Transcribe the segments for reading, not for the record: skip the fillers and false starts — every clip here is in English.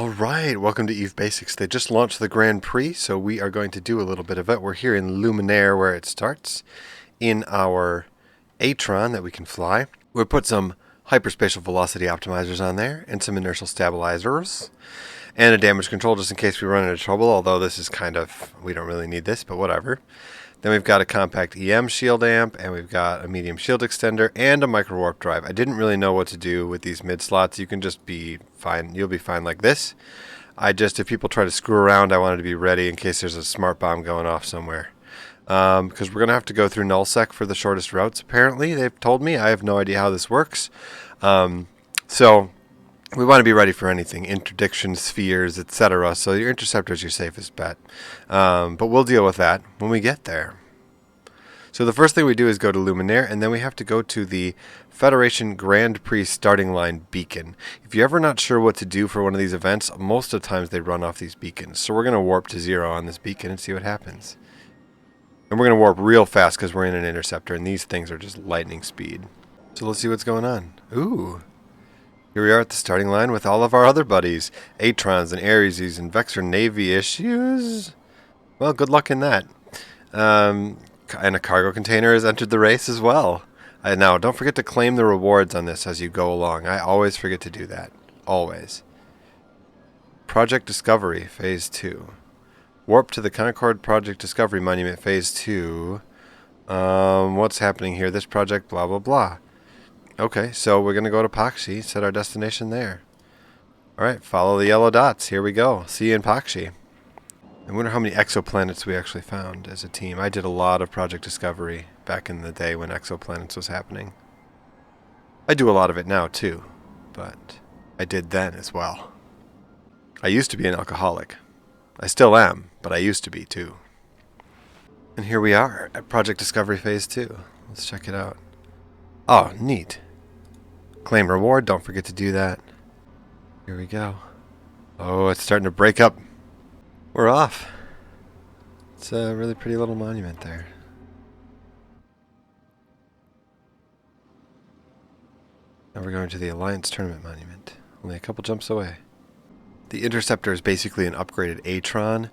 Alright, welcome to EVE Basics. They just launched the Grand Prix, so we are going to do a little bit of it. We're here in Luminaire where it starts, in our Atron that we can fly. We'll put some Hyperspatial velocity optimizers on there, and some Inertial Stabilizers, and a damage control just in case we run into trouble, although this is kind of, we don't really need this, but whatever. Then we've got a compact EM shield amp, and we've got a medium shield extender, and a micro warp drive. I didn't really know what to do with these mid slots. You can just be fine. You'll be fine like this. If people try to screw around, I wanted to be ready in case there's a smart bomb going off somewhere. Because we're going to have to go through nullsec for the shortest routes, apparently. They've told me. I have no idea how this works. So we want to be ready for anything. Interdiction, spheres, etc. So your Interceptor is your safest bet. But we'll deal with that when we get there. So the first thing we do is go to Luminaire, and then we have to go to the Federation Grand Prix starting line beacon. If you're ever not sure what to do for one of these events, most of the times they run off these beacons. So we're going to warp to 0 on this beacon and see what happens. And we're going to warp real fast because we're in an Interceptor, and these things are just lightning speed. So let's see what's going on. Ooh. Here we are at the starting line with all of our other buddies. Atrons and Areses and Vexor Navy issues. Well, good luck in that. And a cargo container has entered the race as well. Now, don't forget to claim the rewards on this as you go along. I always forget to do that. Always. Project Discovery, Phase 2. Warp to the Concord Project Discovery Monument, Phase 2. What's happening here? This project, blah, blah, blah. Okay, so we're going to go to Pakshi, set our destination there. Alright, follow the yellow dots. Here we go. See you in Pakshi. I wonder how many exoplanets we actually found as a team. I did a lot of Project Discovery back in the day when exoplanets was happening. I do a lot of it now too, but I did then as well. I used to be an alcoholic. I still am, but I used to be too. And here we are at Project Discovery Phase 2. Let's check it out. Oh, neat. Claim reward, don't forget to do that. Here we go. Oh, it's starting to break up. We're off. It's a really pretty little monument there. Now we're going to the Alliance Tournament Monument. Only a couple jumps away. The Interceptor is basically an upgraded Atron.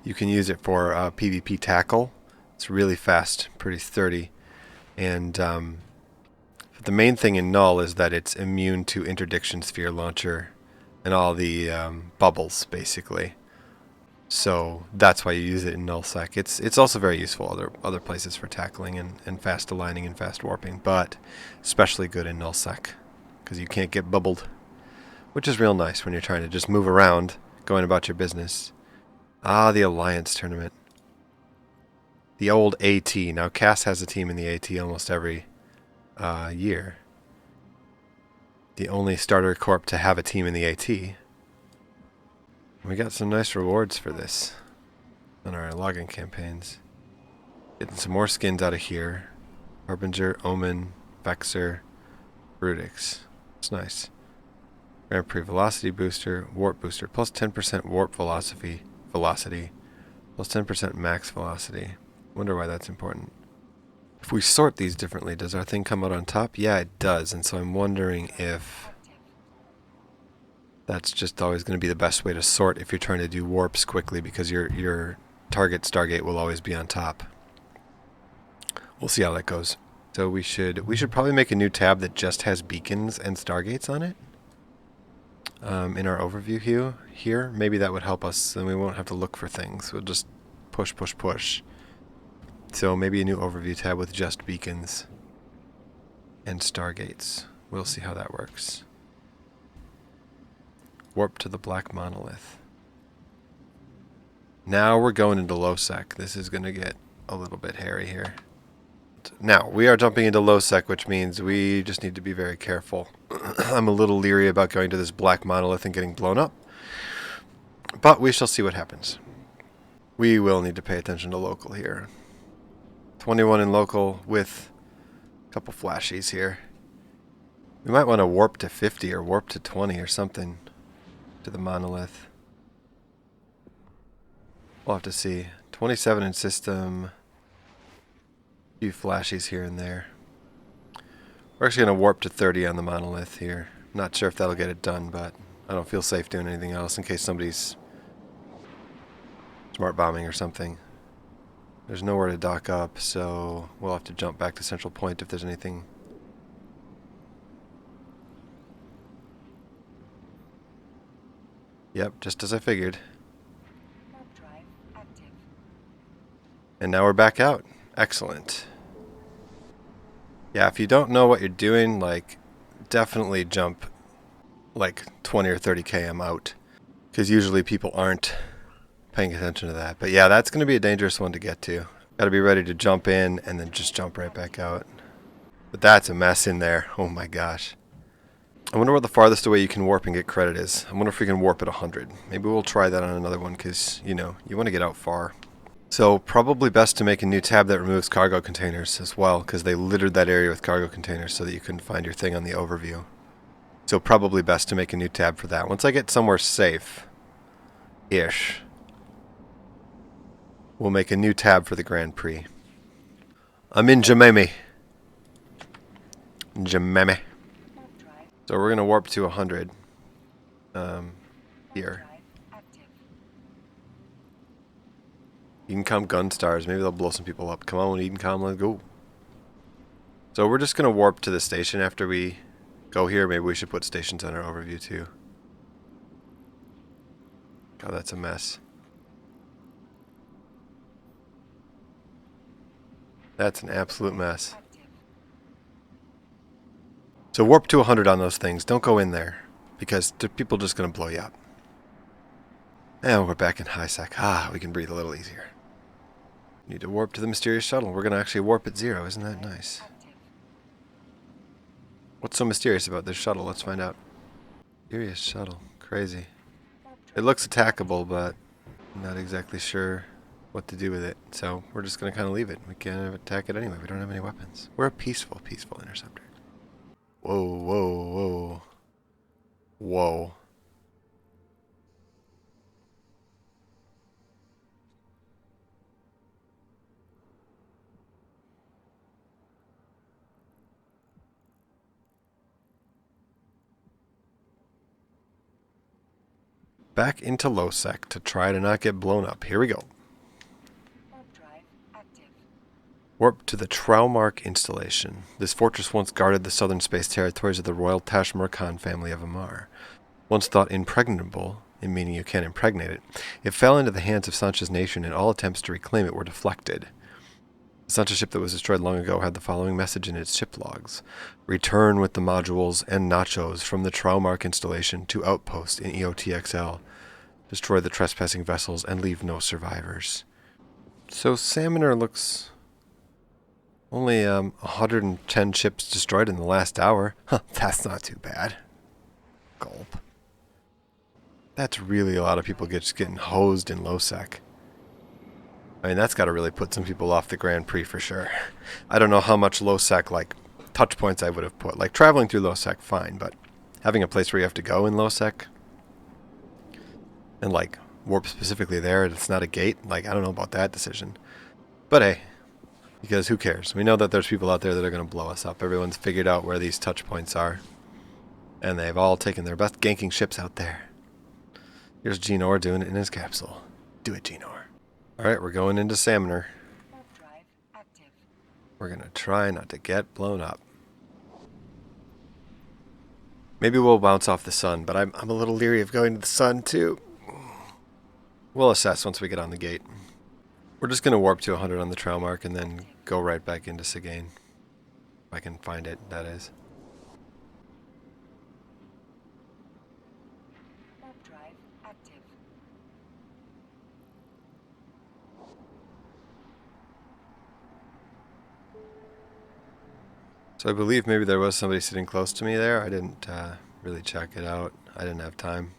You can use it for PvP tackle. It's really fast, pretty sturdy. And the main thing in Null is that it's immune to Interdiction Sphere Launcher and all the bubbles, basically. So that's why you use it in nullsec. It's also very useful other places for tackling and fast aligning and fast warping, but especially good in nullsec because you can't get bubbled, which is real nice when you're trying to just move around, going about your business. Ah, the Alliance Tournament. The old AT. Now Cass has a team in the AT almost every year. The only starter corp to have a team in the AT. We got some nice rewards for this on our login campaigns. Getting some more skins out of here. Harbinger, Omen, Vexor, Brutix. It's nice. Grand Prix Velocity Booster, Warp Booster, plus 10% Warp Velocity, plus 10% Max Velocity. Wonder why that's important. If we sort these differently, does our thing come out on top? Yeah, it does, and so I'm wondering if that's just always going to be the best way to sort if you're trying to do warps quickly, because your target Stargate will always be on top. We'll see how that goes. So we should probably make a new tab that just has beacons and Stargates on it. In our overview here, maybe that would help us, then we won't have to look for things. We'll just push, push, push. So maybe a new overview tab with just beacons and Stargates. We'll see how that works. Warp to the Black Monolith. Now we're going into low sec. This is going to get a little bit hairy here. Now, we are jumping into low sec, which means we just need to be very careful. I'm a little leery about going to this Black Monolith and getting blown up. But we shall see what happens. We will need to pay attention to local here. 21 in local with a couple flashies here. We might want to warp to 50 or warp to 20 or something to the monolith. We'll have to see. 27 in system. A few flashies here and there. We're actually going to warp to 30 on the monolith here. Not sure if that'll get it done, but I don't feel safe doing anything else in case somebody's smart bombing or something. There's nowhere to dock up, so we'll have to jump back to Central Point if there's anything. Yep, just as I figured. And now we're back out. Excellent. Yeah, if you don't know what you're doing, like, definitely jump like 20 or 30 km out. Because usually people aren't paying attention to that. But yeah, that's going to be a dangerous one to get to. Got to be ready to jump in and then just jump right back out. But that's a mess in there. Oh my gosh. I wonder what the farthest away you can warp and get credit is. I wonder if we can warp at 100. Maybe we'll try that on another one because, you know, you want to get out far. So probably best to make a new tab that removes cargo containers as well, because they littered that area with cargo containers so that you couldn't find your thing on the overview. So probably best to make a new tab for that. Once I get somewhere safe-ish, we'll make a new tab for the Grand Prix. I'm in Jameme. Jameme. So we're going to warp to 100 here. Eden Com gun stars. Maybe they'll blow some people up. Come on, Eden Com, let's go. So we're just going to warp to the station after we go here. Maybe we should put stations on our overview too. God, that's a mess. That's an absolute mess. So warp to 100 on those things. Don't go in there, because people are just going to blow you up. And we're back in high sec. Ah, we can breathe a little easier. Need to warp to the mysterious shuttle. We're going to actually warp at 0. Isn't that nice? What's so mysterious about this shuttle? Let's find out. Mysterious shuttle. Crazy. It looks attackable, but I'm not exactly sure what to do with it. So we're just going to kind of leave it. We can't attack it anyway. We don't have any weapons. We're a peaceful interceptor. Whoa, whoa, whoa. Whoa. Back into low sec to try to not get blown up. Here we go. Warp to the Traumark installation. This fortress once guarded the southern space territories of the royal Tashmurkhan family of Amar. Once thought impregnable, in meaning you can't impregnate it, it fell into the hands of Sancha's nation and all attempts to reclaim it were deflected. The Sancha ship that was destroyed long ago had the following message in its ship logs. Return with the modules and nachos from the Traumark installation to outpost in EOTXL. Destroy the trespassing vessels and leave no survivors. So Salmoner looks... only 110 ships destroyed in the last hour. Huh, that's not too bad. Gulp. That's really a lot of people just getting hosed in low sec. I mean, that's got to really put some people off the Grand Prix for sure. I don't know how much low sec, like, touch points I would have put. Like, traveling through low sec, fine, but having a place where you have to go in low sec and, like, warp specifically there, it's not a gate. Like, I don't know about that decision. But hey, because who cares? We know that there's people out there that are going to blow us up. Everyone's figured out where these touch points are. And they've all taken their best ganking ships out there. Here's Genor doing it in his capsule. Do it, Genor. Alright, we're going into Salmoner. We're going to try not to get blown up. Maybe we'll bounce off the sun, but I'm a little leery of going to the sun too. We'll assess once we get on the gate. We're just going to warp to 100 on the Traumark and then go right back into Sigane. If I can find it, that is. So I believe maybe there was somebody sitting close to me there. I didn't really check it out. I didn't have time.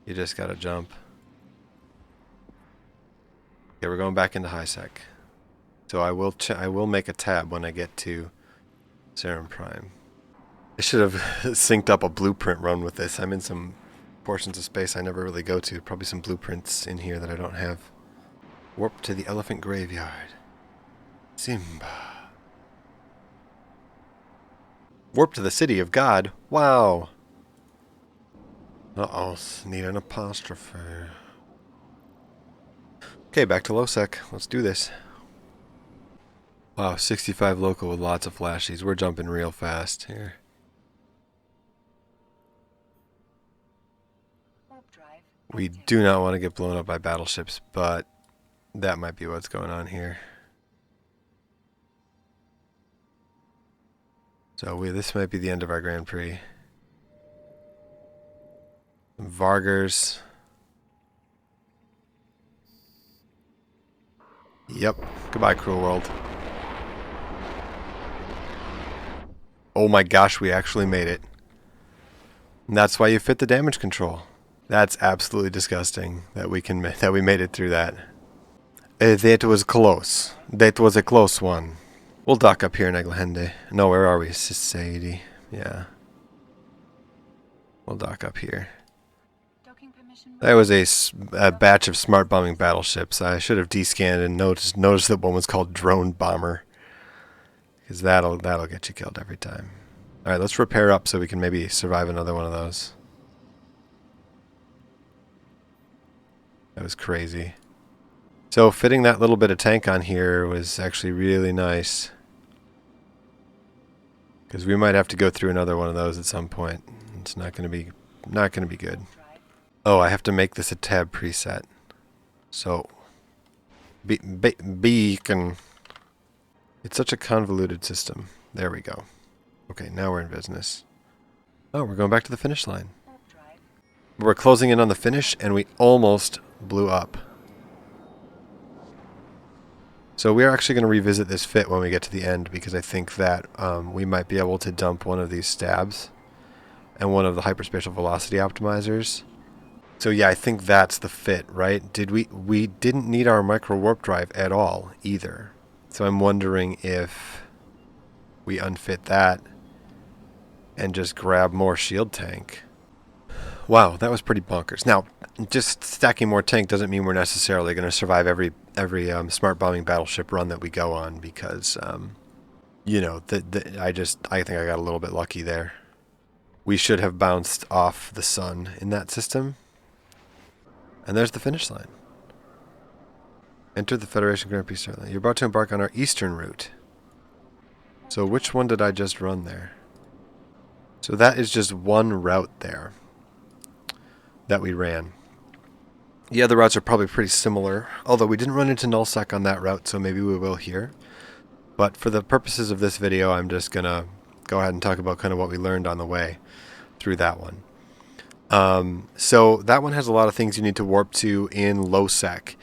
You just gotta jump. Okay, we're going back into high sec. So I will make a tab when I get to Serum Prime. I should have synced up a blueprint run with this. I'm in some portions of space I never really go to. Probably some blueprints in here that I don't have. Warp to the Elephant Graveyard. Simba. Warp to the City of God. Wow. Uh-oh, need an apostrophe. Okay, back to low sec. Let's do this. Wow, 65 local with lots of flashies. We're jumping real fast here. We do not want to get blown up by battleships, but that might be what's going on here. So this might be the end of our Grand Prix. Vargers. Yep. Goodbye, cruel world. Oh my gosh, we actually made it. And that's why you fit the damage control. That's absolutely disgusting that we made it through that. That was close. That was a close one. We'll dock up here in Eglahende. No, where are we? Society. Yeah. We'll dock up here. That was a batch of smart bombing battleships. I should have descanned and noticed that one was called Drone Bomber. Because that'll get you killed every time. Alright, let's repair up so we can maybe survive another one of those. That was crazy. So fitting that little bit of tank on here was actually really nice. Because we might have to go through another one of those at some point. It's not going to be good. Oh, I have to make this a tab preset. So beacon. It's such a convoluted system. There we go. Okay, now we're in business. Oh, we're going back to the finish line. We're closing in on the finish, and we almost blew up. So we're actually going to revisit this fit when we get to the end, because I think that we might be able to dump one of these stabs and one of the hyperspatial velocity optimizers. So yeah, I think that's the fit, right? We didn't need our micro warp drive at all either. So I'm wondering if we unfit that and just grab more shield tank. Wow, that was pretty bonkers. Now, just stacking more tank doesn't mean we're necessarily going to survive every smart bombing battleship run that we go on, because you know, I think I got a little bit lucky there. We should have bounced off the sun in that system. And there's the finish line. Enter the Federation Grand Prix start line. You're about to embark on our eastern route. So which one did I just run there? So that is just one route there that we ran. The other routes are probably pretty similar, although we didn't run into nullsec on that route, so maybe we will here. But for the purposes of this video, I'm just going to go ahead and talk about kind of what we learned on the way through that one. So that one has a lot of things you need to warp to in low sec.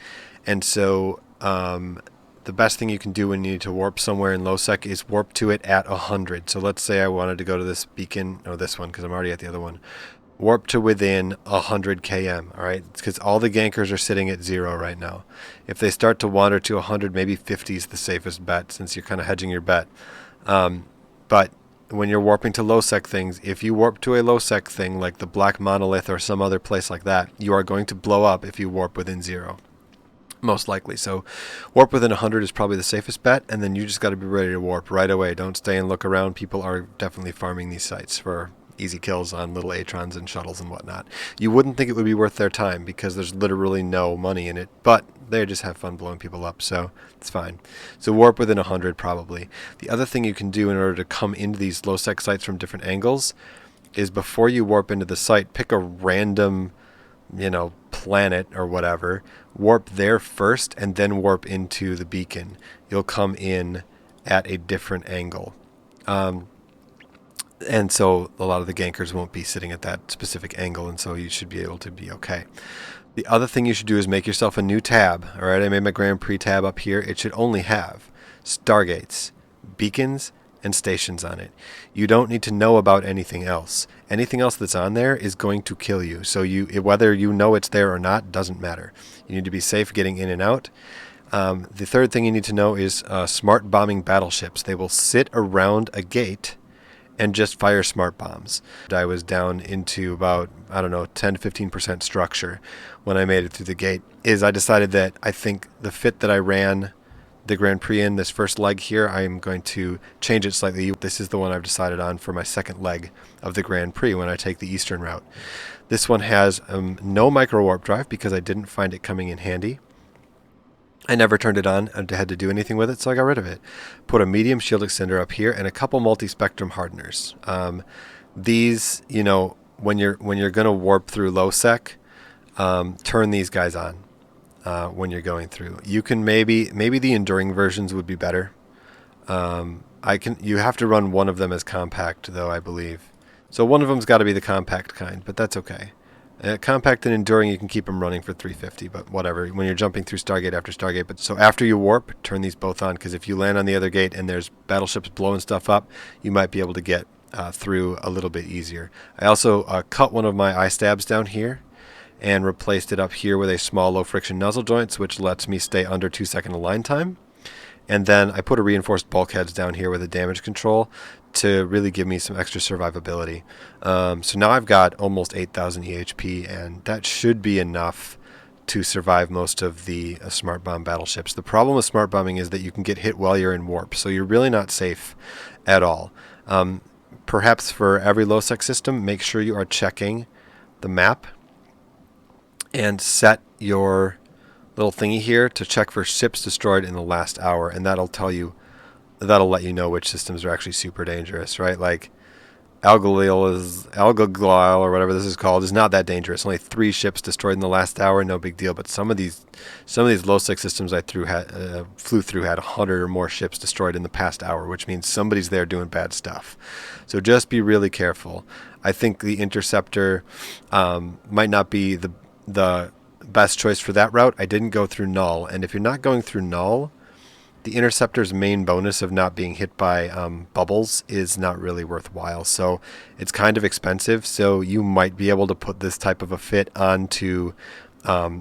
And so the best thing you can do when you need to warp somewhere in low sec is warp to it at 100. So let's say I wanted to go to this beacon, or this one, because I'm already at the other one. Warp to within 100 km, alright? Because all the gankers are sitting at 0 right now. If they start to wander to 100, maybe 50 is the safest bet, since you're kind of hedging your bet. But when you're warping to low sec things, if you warp to a low sec thing like the Black Monolith or some other place like that, you are going to blow up if you warp within 0. Most likely. So warp within 100 is probably the safest bet, and then you just got to be ready to warp right away. Don't stay and look around. People are definitely farming these sites for easy kills on little Atrons and shuttles and whatnot. You wouldn't think it would be worth their time because there's literally no money in it, but they just have fun blowing people up, so it's fine. So warp within 100 probably. The other thing you can do in order to come into these low sec sites from different angles is before you warp into the site, pick a random, you know, planet or whatever, warp there first and then warp into the beacon. You'll come in at a different angle. And so a lot of the gankers won't be sitting at that specific angle, and so you should be able to be okay. The other thing you should do is make yourself a new tab. Alright, I made my Grand Prix tab up here. It should only have stargates, beacons, and stations on it. You don't need to know about anything else. Anything else that's on there is going to kill you. So whether you know it's there or not doesn't matter. You need to be safe getting in and out. The third thing you need to know is smart bombing battleships. They will sit around a gate and just fire smart bombs. I was down into about, I don't know, 10 to 15% structure when I made it through the gate. I decided that I think the fit that I ran the Grand Prix in, this first leg here, I'm going to change it slightly. This is the one I've decided on for my second leg of the Grand Prix when I take the eastern route. This one has no micro warp drive because I didn't find it coming in handy. I never turned it on. I had to do anything with it, so I got rid of it. Put a medium shield extender up here and a couple multi-spectrum hardeners. These, you know, when you're going to warp through low sec, turn these guys on when you're going through. You can maybe the enduring versions would be better. You have to run one of them as compact though, I believe. So one of them's got to be the compact kind, but that's okay. Compact and enduring, you can keep them running for 350, but whatever. When you're jumping through Stargate after Stargate, but so after you warp, turn these both on, because if you land on the other gate and there's battleships blowing stuff up, you might be able to get through a little bit easier. I also cut one of my eye stabs down here and replaced it up here with a small low friction nozzle joints, which lets me stay under 2-second align time. And then I put a reinforced bulkheads down here with a damage control to really give me some extra survivability. So now I've got almost 8,000 EHP, and that should be enough to survive most of the smart bomb battleships. The problem with smart bombing is that you can get hit while you're in warp, so you're really not safe at all. Perhaps for every low sec system, make sure you are checking the map and set your little thingy here to check for ships destroyed in the last hour, and that'll let you know which systems are actually super dangerous, right? Like Algaglile or whatever this is called is not that dangerous. Only 3 ships destroyed in the last hour, no big deal. But some of these low sec systems I flew through had 100 or more ships destroyed in the past hour, which means somebody's there doing bad stuff. So just be really careful. I think the Interceptor might not be the best choice for that route. I didn't go through Null, and if you're not going through Null, the Interceptor's main bonus of not being hit by bubbles is not really worthwhile. So it's kind of expensive, so you might be able to put this type of a fit onto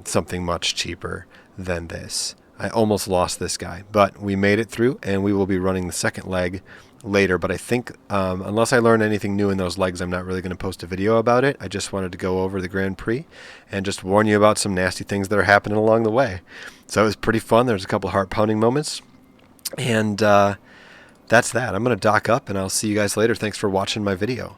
something much cheaper than this. I almost lost this guy, but we made it through, and we will be running the second leg later. But I think unless I learn anything new in those legs, I'm not really going to post a video about it. I just wanted to go over the Grand Prix and just warn you about some nasty things that are happening along the way. So it was pretty fun. There's a couple heart-pounding moments. And that's that. I'm going to dock up, and I'll see you guys later. Thanks for watching my video.